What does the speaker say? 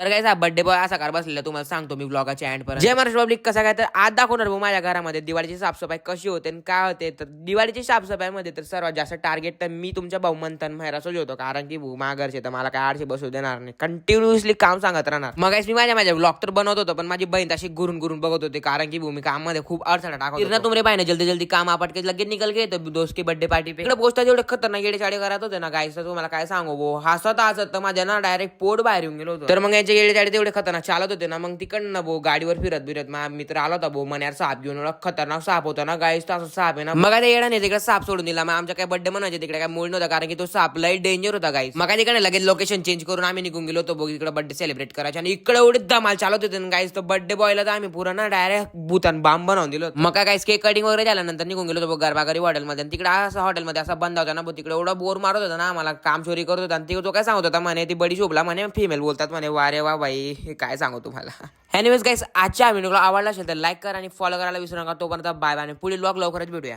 तर काय हा बर्थडे बॉय असा कार बसलेला तुम्हाला सांगतो मी ब्लॉगाच्या एंड पर्यंत. जय महाराष्ट्र पब्लिक कसा काय तर आज दाखवणार भाऊ माझ्या घरामध्ये दिवाळीची साफसफाई कशी होते आणि काय होते. तर दिवाळीची साफसफाईमध्ये तर सर्वात जास्त टार्गेट तर मी तुमच्या भाऊ मंथन मेहराचोच होतो, कारण की भाऊ माझ्या घरचे तर मला काय आडशे बसू देणार नाही, कंटिन्युअसली काम सांगत राहणार. मग मी माझ्या ब्लॉग तर बनवत होतो, पण माझी बहीण तशी गुरून गुरून बघत होते, कारण की भाऊ मी काममध्ये खूप अडथळा टाकत होतो. तुमरे पाहिजे जल्दी जल्दी काम आपट के लगे निकल गए तो दोस्त की बर्थडे पार्टी पे. इकडे पोस्टर जेवढे खतरनाक येडेचाडे करत होते ना गाईस, तर तुम्हाला काय सांगू भाऊ, हसत हसत माझ्या ना डायरेक्ट पोट बाहेर येऊन गेलो होतो. तर मग यांचे येडेचाडे तेवढे खतरनाक चालत होते ना, मग तिकडनं भाऊ गाडीवर फिरत माझा मित्र आला होता भाऊ मण्यार साप घेऊन. एवढा खतरनाक साप होता ना गाईस, तो असं साप आहे ना. मग त्या येडाने तिकडे साप सोडून दिला. मग आमच्या काय बर्थडे म्हणायचे तिकडे काय मूड नव्हता, कारण की तो साप लई डेंजर होता गाईस. मग तिकडे लगेच लोकेशन चेंज करून आम्ही निघून गेलो होतो भाऊ इकडे बर्थडे सेलिब्रेट करायचे. आणि इकडे एवढी धमाल चालत होते गाईस, तो बर्थडे बॉयला तर आम्ही पुरा ना डायरेक्ट भूतान बांब बनवून दिलो. मग काय गाईस केक कटिंग वगैरे झाल्यानंतर निघून गेलो होतो गरबागरी हॉटेलमध्ये. तिकडे असं हॉटेलमध्ये असा बंद होता ना, तिकडे एवढा बोर मारत होता ना आम्हाला, काम चोरी करत होता. आणि तो काय सांगत होता म्हणे ती बडी शोभला म्हणे, फिमेल बोलतात म्हणे. वारे वा बाई, हे काय सांगू तुम्हाला. एनिवेज गाईस, आजच्या व्हिडिओला आवडला असेल तर लाईक करा आणि फॉलो करायला विसरू नका. तोपर्यंत बाय बाय आणि पुढील व्लॉग लवकरच भेटूया.